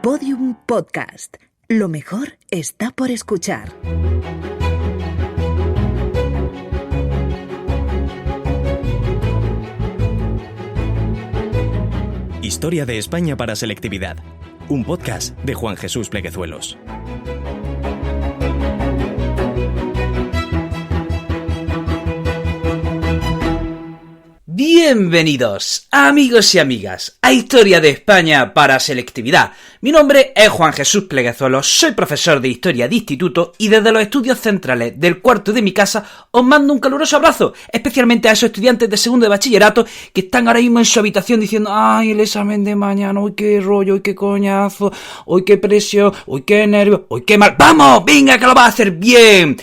Podium Podcast. Lo mejor está por escuchar. Historia de España para selectividad. Un podcast de Juan Jesús Pleguezuelos. Bienvenidos, amigos y amigas, a Historia de España para selectividad. Mi nombre es Juan Jesús Pleguezuelos, soy profesor de Historia de Instituto y desde los estudios centrales del cuarto de mi casa os mando un caluroso abrazo, especialmente a esos estudiantes de segundo de bachillerato que están ahora mismo en su habitación diciendo ¡ay, el examen de mañana! ¡Uy, qué rollo! ¡Uy, qué coñazo! ¡Uy, qué presión! ¡Uy, qué nervio! ¡Uy, qué mal! ¡Vamos! ¡Venga, que lo vas a hacer bien!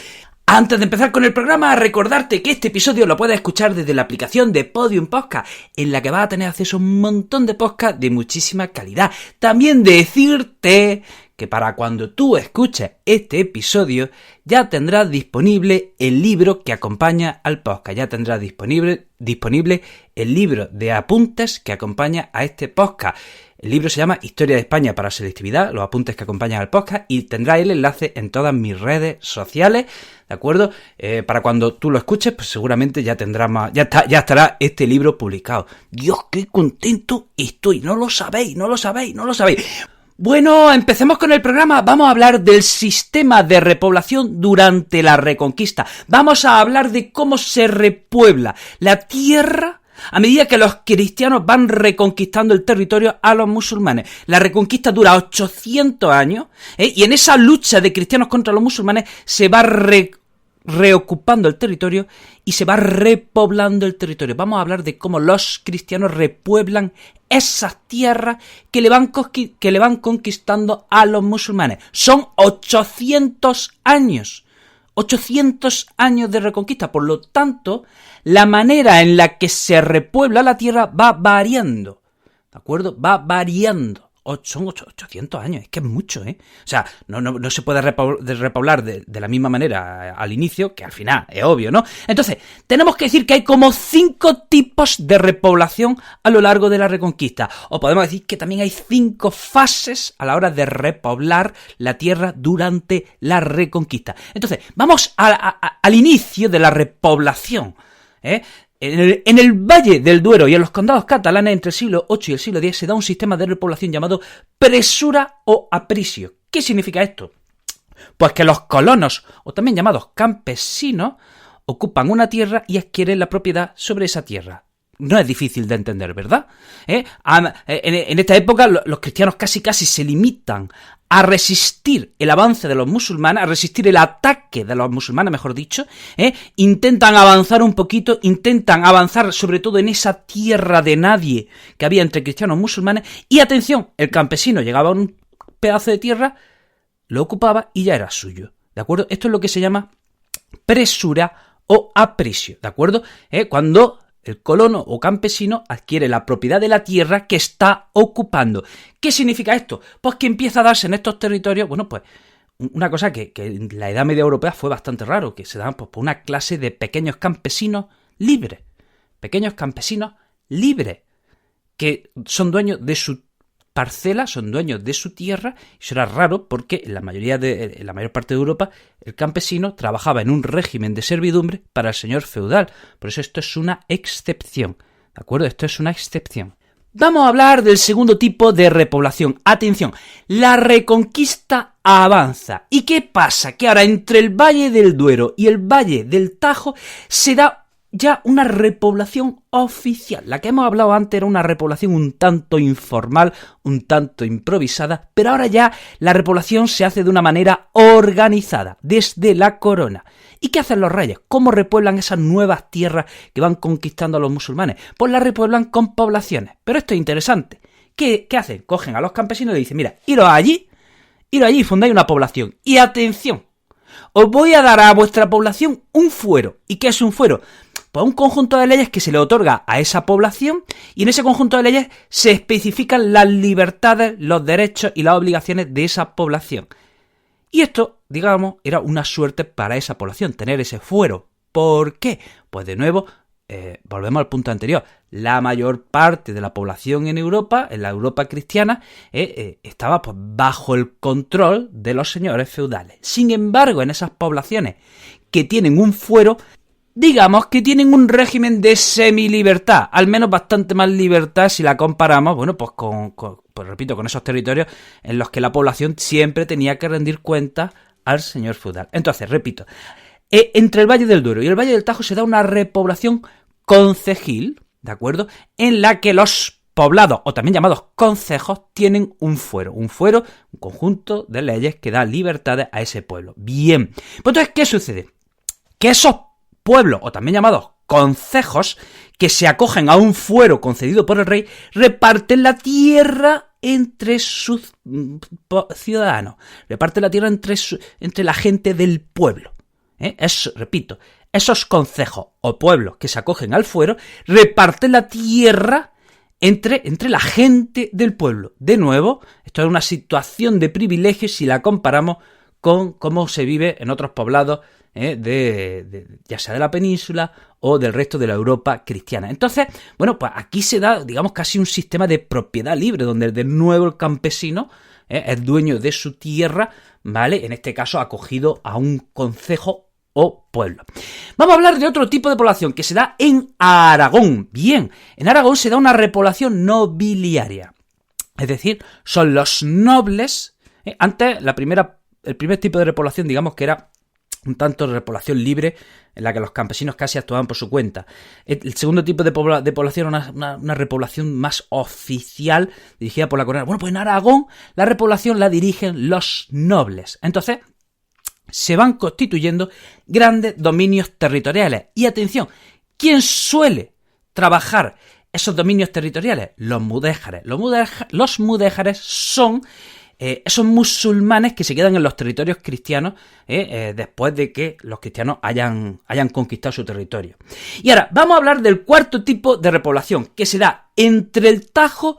Antes de empezar con el programa, recordarte que este episodio lo puedes escuchar desde la aplicación de Podium Podcast, en la que vas a tener acceso a un montón de podcasts de muchísima calidad. También decirte que para cuando tú escuches este episodio, ya tendrás disponible el libro que acompaña al podcast. Ya tendrás disponible el libro de apuntes que acompaña a este podcast. El libro se llama Historia de España para selectividad, los apuntes que acompañan al podcast, y tendrá el enlace en todas mis redes sociales, ¿de acuerdo? Para cuando tú lo escuches, pues seguramente ya estará este libro publicado. Dios, qué contento estoy, no lo sabéis. Bueno, empecemos con el programa. Vamos a hablar del sistema de repoblación durante la Reconquista. Vamos a hablar de cómo se repuebla la tierra a medida que los cristianos van reconquistando el territorio a los musulmanes. La Reconquista dura 800 años, y en esa lucha de cristianos contra los musulmanes se va reocupando el territorio y se va repoblando el territorio. Vamos a hablar de cómo los cristianos repueblan esas tierras que le van conquistando a los musulmanes. Son 800 años. 800 años de reconquista. Por lo tanto, la manera en la que se repuebla la tierra va variando. ¿De acuerdo? Va variando. Son 800 años, es que es mucho, ¿eh? O sea, no se puede repoblar de la misma manera al inicio que al final, es obvio, ¿no? Entonces, tenemos que decir que hay como 5 tipos de repoblación a lo largo de la Reconquista. O podemos decir que también hay 5 fases a la hora de repoblar la tierra durante la Reconquista. Entonces, vamos al inicio de la repoblación, ¿eh? En el Valle del Duero y en los condados catalanes entre el siglo VIII y el siglo X se da un sistema de repoblación llamado presura o aprisio. ¿Qué significa esto? Pues que los colonos, o también llamados campesinos, ocupan una tierra y adquieren la propiedad sobre esa tierra. No es difícil de entender, ¿verdad? En esta época los cristianos casi se limitan a resistir el avance de los musulmanes, a resistir el ataque de los musulmanes, mejor dicho, intentan avanzar un poquito, intentan avanzar sobre todo en esa tierra de nadie que había entre cristianos y musulmanes, y atención, el campesino llegaba a un pedazo de tierra, lo ocupaba y ya era suyo, ¿de acuerdo? Esto es lo que se llama presura o aprisio, ¿de acuerdo? Cuando el colono o campesino adquiere la propiedad de la tierra que está ocupando. ¿Qué significa esto? Pues que empieza a darse en estos territorios, bueno, pues una cosa que en la Edad Media Europea fue bastante raro, que se daban pues, por una clase de pequeños campesinos libres. Pequeños campesinos libres, que son dueños de su parcela, son dueños de su tierra. Eso era raro porque en la mayor parte de Europa el campesino trabajaba en un régimen de servidumbre para el señor feudal. Por eso esto es una excepción, ¿de acuerdo? Esto es una excepción. Vamos a hablar del segundo tipo de repoblación. Atención, la Reconquista avanza. ¿Y qué pasa? Que ahora entre el Valle del Duero y el Valle del Tajo se da ya una repoblación oficial. La que hemos hablado antes era una repoblación un tanto informal, un tanto improvisada, pero ahora ya la repoblación se hace de una manera organizada, desde la corona. ¿Y qué hacen los reyes? ¿Cómo repueblan esas nuevas tierras que van conquistando a los musulmanes? Pues las repueblan con poblaciones. Pero esto es interesante. ¿Qué hacen? Cogen a los campesinos y le dicen, mira, iros allí y fundáis una población. Y atención, os voy a dar a vuestra población un fuero. ¿Y qué es un fuero? Pues un conjunto de leyes que se le otorga a esa población, y en ese conjunto de leyes se especifican las libertades, los derechos y las obligaciones de esa población. Y esto, digamos, era una suerte para esa población, tener ese fuero. ¿Por qué? Pues de nuevo, volvemos al punto anterior, la mayor parte de la población en Europa, en la Europa cristiana, estaba pues, bajo el control de los señores feudales. Sin embargo, en esas poblaciones que tienen un fuero, digamos que tienen un régimen de semilibertad, al menos bastante más libertad si la comparamos, bueno, pues con esos territorios en los que la población siempre tenía que rendir cuentas al señor feudal. Entonces, repito, entre el Valle del Duero y el Valle del Tajo se da una repoblación concejil, ¿de acuerdo?, en la que los poblados, o también llamados concejos, tienen un fuero, un conjunto de leyes que da libertades a ese pueblo. Bien, pues entonces, ¿qué sucede? Que esos pueblos, o también llamados concejos, que se acogen a un fuero concedido por el rey, reparten la tierra entre sus ciudadanos, reparten la tierra entre la gente del pueblo. Repito, esos concejos o pueblos que se acogen al fuero reparten la tierra entre la gente del pueblo. De nuevo, esto es una situación de privilegio si la comparamos con cómo se vive en otros poblados ya sea de la península o del resto de la Europa cristiana. Entonces, bueno, pues aquí se da, digamos, casi un sistema de propiedad libre, donde de nuevo el campesino es dueño de su tierra, ¿vale? En este caso acogido a un concejo o pueblo. Vamos a hablar de otro tipo de población que se da en Aragón. Bien, en Aragón se da una repoblación nobiliaria. Es decir, son los nobles. Antes, el primer tipo de repoblación, digamos que era un tanto de repoblación libre, en la que los campesinos casi actuaban por su cuenta. El segundo tipo de población era una repoblación más oficial, dirigida por la corona. Bueno, pues en Aragón la repoblación la dirigen los nobles. Entonces, se van constituyendo grandes dominios territoriales. Y atención, ¿quién suele trabajar esos dominios territoriales? Los mudéjares. Los mudéjares son esos musulmanes que se quedan en los territorios cristianos después de que los cristianos hayan conquistado su territorio. Y ahora, vamos a hablar del cuarto tipo de repoblación, que se da entre el Tajo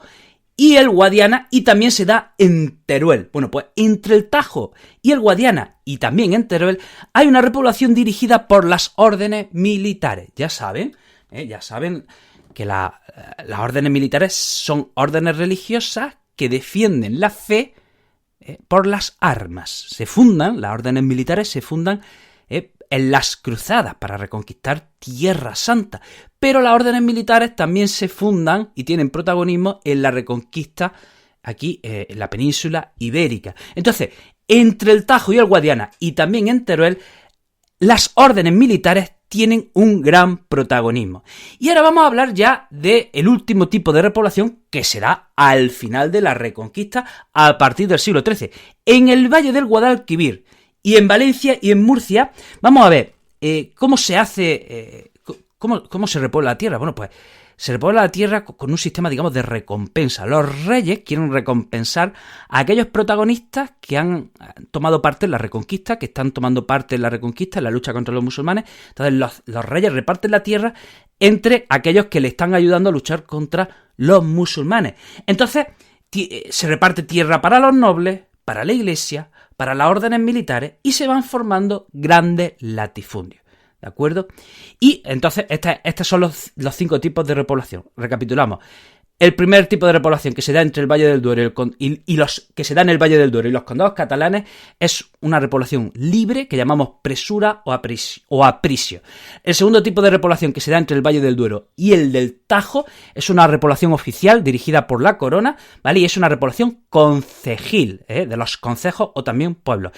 y el Guadiana, y también se da en Teruel. Bueno, pues entre el Tajo y el Guadiana, y también en Teruel, hay una repoblación dirigida por las órdenes militares. Ya saben que las órdenes militares son órdenes religiosas que defienden la fe por las armas. Las órdenes militares se fundan en las cruzadas para reconquistar Tierra Santa, pero las órdenes militares también se fundan y tienen protagonismo en la reconquista aquí en la península ibérica. Entonces, entre el Tajo y el Guadiana y también en Teruel, las órdenes militares tienen un gran protagonismo. Y ahora vamos a hablar ya del último tipo de repoblación que se da al final de la Reconquista a partir del siglo XIII. En el Valle del Guadalquivir y en Valencia y en Murcia, vamos a ver cómo se hace, cómo se repuebla la tierra. Bueno, pues se repuebla la tierra con un sistema, digamos, de recompensa. Los reyes quieren recompensar a aquellos protagonistas que han tomado parte en la Reconquista, que están tomando parte en la Reconquista, en la lucha contra los musulmanes. Entonces los reyes reparten la tierra entre aquellos que le están ayudando a luchar contra los musulmanes. Entonces se reparte tierra para los nobles, para la iglesia, para las órdenes militares, y se van formando grandes latifundios. ¿De acuerdo? Y entonces estos son los 5 tipos de repoblación. Recapitulamos. El primer tipo de repoblación que se da entre el Valle del Duero y los que se da en el Valle del Duero y los condados catalanes es una repoblación libre que llamamos presura o aprisio. El segundo tipo de repoblación que se da entre el Valle del Duero y el del Tajo es una repoblación oficial dirigida por la corona, ¿vale? Y es una repoblación concejil, de los concejos o también pueblos.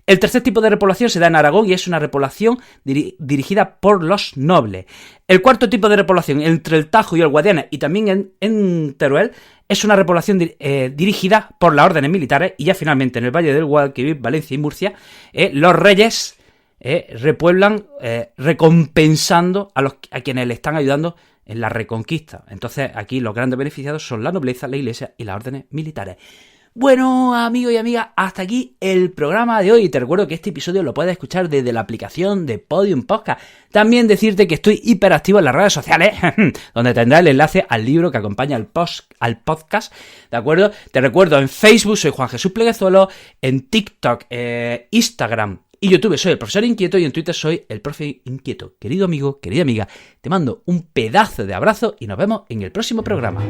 El tercer tipo de repoblación se da en Aragón y es una repoblación dirigida por los nobles. El cuarto tipo de repoblación entre el Tajo y el Guadiana y también en Teruel es una repoblación dirigida por las órdenes militares. Y ya finalmente en el Valle del Guadalquivir, Valencia y Murcia, los reyes repueblan recompensando a quienes le están ayudando en la Reconquista. Entonces aquí los grandes beneficiados son la nobleza, la iglesia y las órdenes militares. Bueno, amigos y amigas, hasta aquí el programa de hoy. Te recuerdo que este episodio lo puedes escuchar desde la aplicación de Podium Podcast. También decirte que estoy hiperactivo en las redes sociales, donde tendrás el enlace al libro que acompaña al podcast, ¿de acuerdo? Te recuerdo, en Facebook soy Juan Jesús Pleguezuelos, en TikTok, Instagram Y YouTube soy el profesor inquieto y en Twitter soy el profe inquieto. Querido amigo, querida amiga, te mando un pedazo de abrazo y nos vemos en el próximo programa.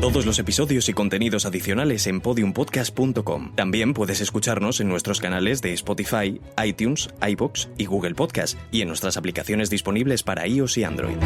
Todos los episodios y contenidos adicionales en podiumpodcast.com. También puedes escucharnos en nuestros canales de Spotify, iTunes, iVoox y Google Podcast y en nuestras aplicaciones disponibles para iOS y Android.